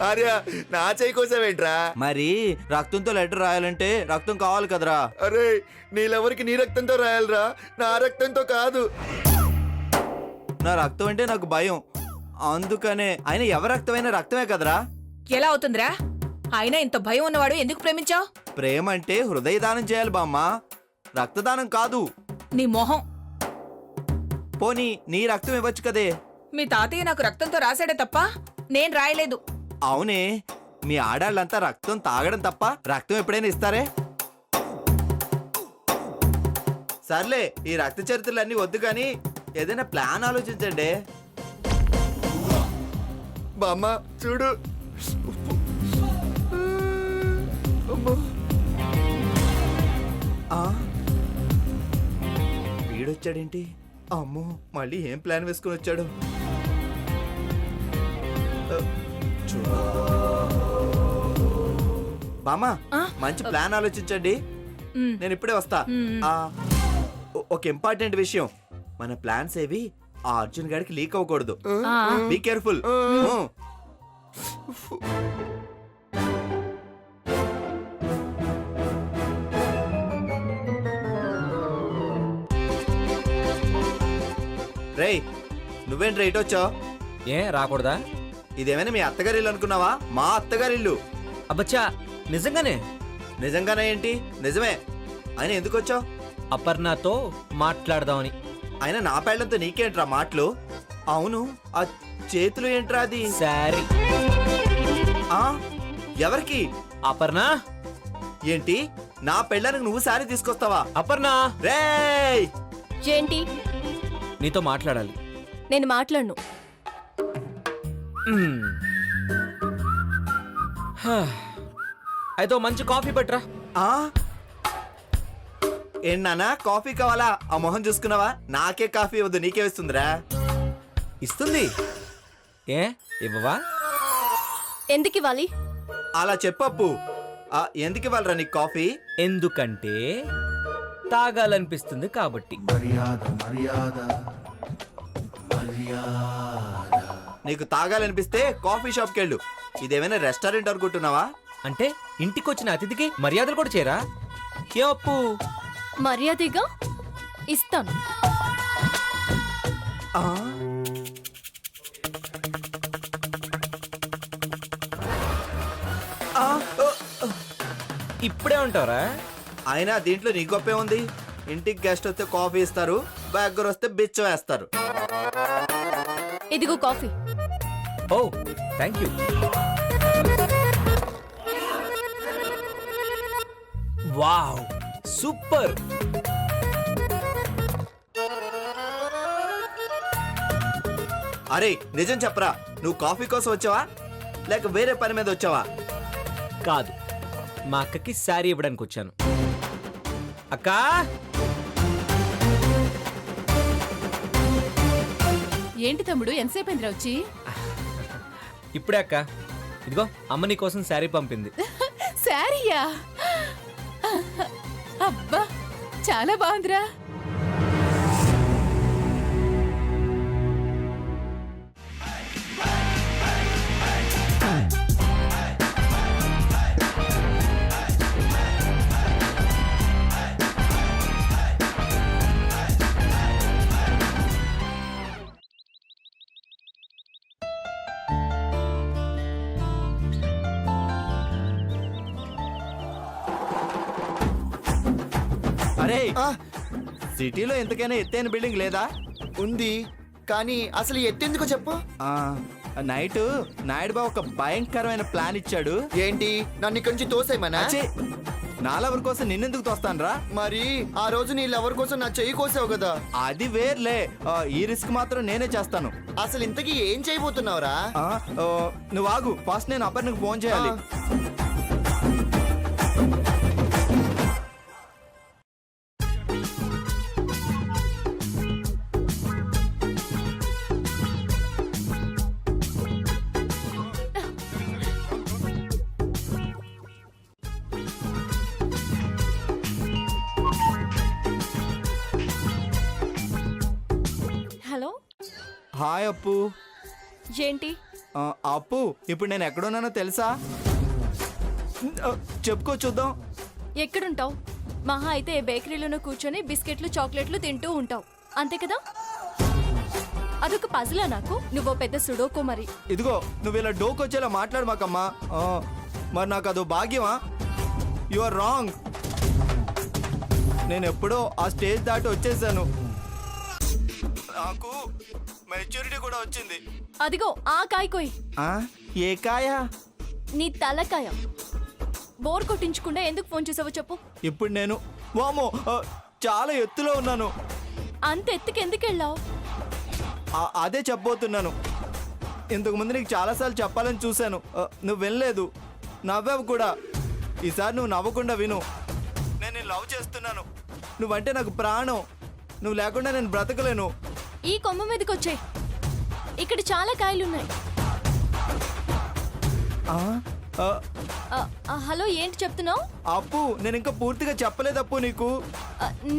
ఆర్య నా చేయి కోసావేంట్రా? మరి రక్తంతో లెటర్ రాయాలంటే రక్తం కావాలి కదరా. అరే నీళ్ళెవరికి నీ రక్తంతో రాయాలరా, నా రక్తంతో కాదు. నా రక్తం అంటే నాకు భయం, అందుకనే. ఆయన ఎవరి రక్తమైనా రక్తమే కదరా. ఎలా అవుతుందిరా? అయినా ఇంత భయం ఉన్నవాడు ఎందుకు ప్రేమించావు? ప్రేమ అంటే హృదయదానం చేయాలి బామ్మ, రక్తదానం కాదు. నీ మొహం. పోనీ నీ రక్తం ఇవ్వచ్చు కదే. మీ తాతయ్య నాకు రక్తంతో రాశాడే తప్ప నేను రాయలేదు. అవునే, మీ ఆడాళ్ళంతా రక్తం తాగడం తప్ప రక్తం ఎప్పుడైనా ఇస్తారే? సర్లే, ఈ రక్త చరిత్రలన్నీ వద్దు కానీ ఏదైనా ప్లాన్ ఆలోచించండి. బామ్మ చూడు. వీడొచ్చాడేంటి? అమ్మో, మళ్ళీ ఏం ప్లాన్ వేసుకుని వచ్చాడు? బామ్మా, మంచి ప్లాన్ ఆలోచించండి, నేను ఇప్పుడే వస్తా. ఒక ఇంపార్టెంట్ విషయం, మన ప్లాన్స్ ఏవి ఆ అర్జున్ గారికి లీక్ అవ్వకూడదు. Be careful. రేయ్, నువ్వేంటి రైట్ వచ్చావు? ఏ రాకూడదా? ఇదేమైనా మీ అత్తగారిల్లు అనుకున్నావా? మా అత్తగారిల్లు. అబ్బచ్చా, నిజంగానే? నిజంగానే ఏంటి? నిజమే. ఆయన ఎందుకు వచ్చావు? అపర్ణతో మాట్లాడదామని. ఆయన నా పెళ్ళంతో నీకేంట్రా మాటలు? అవును, ఆ చేతులు ఏంట్రా? అది సారీ. ఎవరికి? అపర్ణ. ఏంటి, నా పెళ్ళానికి నువ్వు సారీ తీసుకొస్తావా? అపర్ణ. రేయ్, ఏంటి? నీతో మాట్లాడాలి. నేను మాట్లాడను. అయితే మంచి కాఫీ పట్రా. ఏంటన్నా, కాఫీ కావాలా? ఆ మొహం చూసుకున్నావా? నాకే కాఫీ ఇవ్వదు, నీకే ఇస్తుందిరా. ఇస్తుంది. ఏ ఇవ్వవా? ఎందుకు ఇవ్వాలి? అలా చెప్పప్పు. ఎందుకు ఇవ్వాలరా నీకు కాఫీ? ఎందుకంటే తాగాలనిపిస్తుంది కాబట్టి. నీకు తాగాలనిపిస్తే కాఫీ షాప్కి వెళ్ళు. ఇదేమైనా రెస్టారెంట్ అనుకుంటున్నావా? అంటే ఇంటికొచ్చిన అతిథికి మర్యాదలు కూడా చేరా? ఏ అప్పు? మర్యాదగా ఇస్తాను. ఇప్పుడే ఉంటారా? అయినా దీంట్లో నీ గొప్పే ఉంది. ఇంటికి గెస్ట్ వస్తే కాఫీ ఇస్తారు, దగ్గర వస్తే బిచ్చ వేస్తారు. ఇదిగో coffee. Oh thank you. Wow, super. అరే నిజం చెప్పరా, నువ్వు కాఫీ కోసం వచ్చావా లేక వేరే పని మీద వచ్చావా? కాదు, మా అక్కకి శారీ ఇవ్వడానికి వచ్చాను. అక్కా, ఏంటి తమ్ముడు, ఎంతసేపు అయిందిరా వచ్చి? ఇప్పుడే అక్క. ఇదిగో అమ్మ నీ కోసం శారీ పంపింది. శారీయా? అబ్బా, చాలా బాగుందిరా. అరే, సిటీలో ఎంతకైనా ఎత్తైన బిల్డింగ్ లేదా? ఉంది, కానీ అసలు ఎత్తెందుకో చెప్పు. నైట్ నాయుడు బాబు ఒక భయంకరమైన ప్లాన్ ఇచ్చాడు. ఏంటి, నన్ను ఇక్కడి నుంచి తోసేయమనా? నాలెవరి కోసం నిన్నెందుకు తోస్తానరా? మరి ఆ రోజు నీళ్ళెవరి కోసం నా చెయ్యి కోసావు కదా. అది వేర్లే, ఈ రిస్క్ మాత్రం నేనే చేస్తాను. అసలు ఇంతకీ ఏం చేయబోతున్నావురా? నువ్వు ఆగు, ఫస్ట్ నేను అపర్ణకు ఫోన్ చేయాలి. హలో. హాయ్ అప్పు. ఏంటి, అప్పు ఇప్పుడు నేను ఎక్కడున్నానో తెలుసా? చెప్పుకో చూద్దాం. ఎక్కడుంటావు? మహా అయితే ఏ బేకరీలోనో కూర్చొని బిస్కెట్లు చాక్లెట్లు తింటూ ఉంటావు అంతే కదా? అదొక పజిలా నాకు? నువ్వో పెద్ద సుడోకో మరి. ఇదిగో నువ్వు ఇలా డోకొచ్చేలా మాట్లాడమాకమ్మా. మరి నాకు అదో భాగ్యమా? You are wrong. నేను ఎప్పుడో ఆ స్టేజ్ దాటి వచ్చేసాను. నాకు మెచ్యూరిటీ కూడా వచ్చింది. అదిగో ఆ కాయకోయ్. ఏ కాయ? నీ తలకాయ. బోర్ కొట్టించకుండా ఎందుకు ఫోన్ చేసావో చెప్పు. ఇప్పుడు నేను వామో చాలా ఎత్తులో ఉన్నాను. అంత ఎత్తుకి ఎందుకు వెళ్ళావు? అదే చెప్పబోతున్నాను. ఇంతకు ముందు నీకు చాలాసార్లు చెప్పాలని చూశాను, నువ్వు వినలేదు, నవ్వావు కూడా. ఈసారి నువ్వు నవ్వకుండా విను. నేను నిన్ను లవ్ చేస్తున్నాను. నువ్వంటే నాకు ప్రాణం. నువ్వు లేకుండా నేను బ్రతకలేను. ఈ కొమ్మ మీదకి వచ్చే. ఇక్కడ చాలా కాయలున్నాయి. హలో, ఏంటి చెప్తున్నావు? అప్పు నేను ఇంకా పూర్తిగా చెప్పలేదు అప్పు నీకు.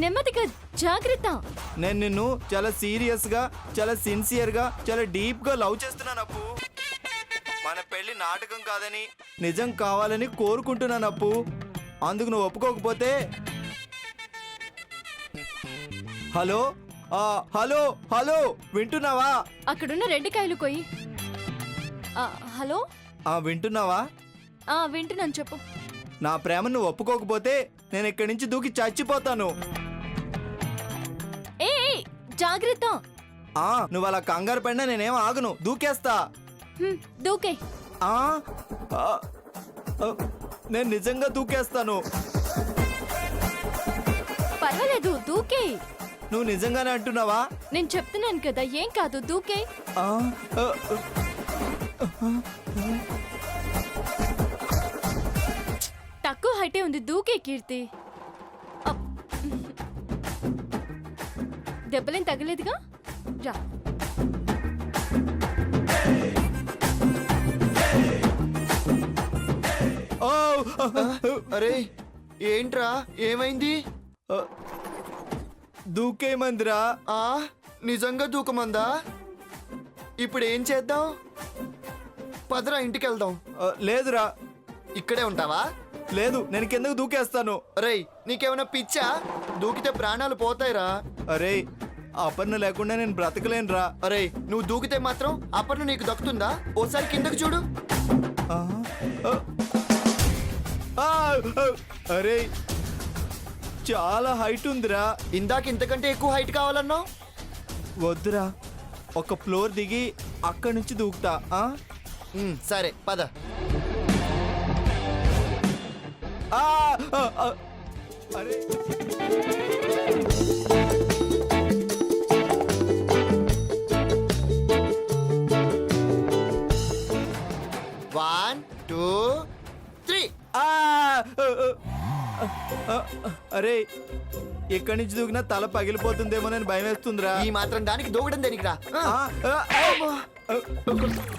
నెమ్మదిగా, జాగ్రత్త. నేను నిన్ను చాలా సీరియస్ గా, చాలా సిన్సియర్ గా, చాలా డీప్ గా లవ్ చేస్తున్నాను అప్పు. మన పెళ్లి నాటకం కాదని నిజం కావాలని కోరుకుంటున్నాను అప్పు. అందుకు నువ్వు ఒప్పుకోకపోతే. హలో హలో హలో, వింటున్నావా? అక్కడున్న రెండు కాయలు కొయ్యి. హలో, వింటున్నావా? వింటున్నాను, చెప్పు. నా ప్రేమ నువ్వు ఒప్పుకోకపోతే నేను ఇక్కడి నుంచి దూకి చచ్చిపోతాను. ఏ జాగ్రత్త. నువ్వు అలా కంగారు పడినా నేనేం ఆగను, దూకేస్తా. దూకే. నేను నిజంగా దూకేస్తాను. పర్వాలేదు, దూకే. నువ్వు నిజంగానే అంటున్నావా? నేను చెప్తున్నాను కదా, ఏం కాదు, దూకే. తక్కువ హైటే ఉంది, దూకే కీర్తి. దెబ్బలేం తగలేదుగా, రా. అరే ఏంట్రా, ఏమైంది? దూకేమందిరా. నిజంగా దూకమందా? ఇప్పుడు ఏం చేద్దాం? పదరా ఇంటికి వెళ్దాం. లేదురా. ఇక్కడే ఉంటావా? లేదు, నేను కిందకు దూకేస్తాను. అరే నీకేమైనా పిచ్చా? దూకితే ప్రాణాలు పోతాయిరా. అరే అపర్ణ లేకుండా నేను బ్రతకలేనురా. అరే నువ్వు దూకితే మాత్రం అపర్ణ నీకు దక్కుతుందా? ఓసారి కిందకు చూడు. అరే చాలా హైట్ ఉందిరా. ఇందాక ఇంతకంటే ఎక్కువ హైట్ కావాలన్నావు. వద్దురా, ఒక ఫ్లోర్ దిగి అక్కడి నుంచి దూకుతా. సరే పద. అరే 1 2 3. అరే ఎక్కడి నుంచి దూకినా తల పగిలిపోతుందేమోనని భయం వేస్తుందిరా. ఈ మాత్రం దానికి దూకడం దేనికిరా?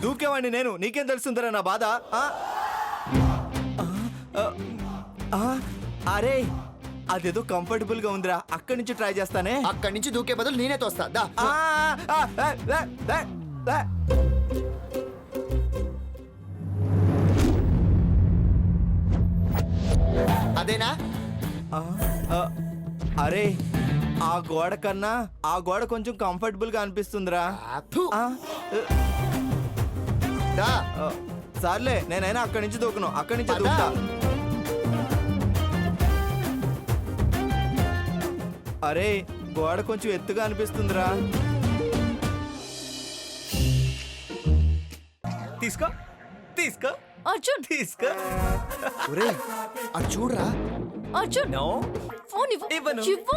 దూకేవాడిని నేను, నీకేం తెలుస్తుందిరా నా బాధ? అరే అదేదో కంఫర్టబుల్ గా ఉందిరా, అక్కడి నుంచి ట్రై చేస్తానే. అక్కడి నుంచి దూకే బదులు నేనే తోస్తా. దా. అదేనా? అరే ఆ గోడ కన్నా ఆ గోడ కొంచెం కంఫర్టబుల్ గా అనిపిస్తుందిరా. దా. సర్లే, నేనైనా అక్కడి నుంచి దూకను, అక్కడి నుంచి దూకుతా. అరే గోడ కొంచెం ఎత్తుగా అనిపిస్తుందిరా. తీసుకో తీసుకో అర్జున్, తీసుకో. ఒరేయ్ అది చూడరా. అర్జున్, నో ఫోన్ ఇవ్వు. ఇవ్వను. ఇవ్వు.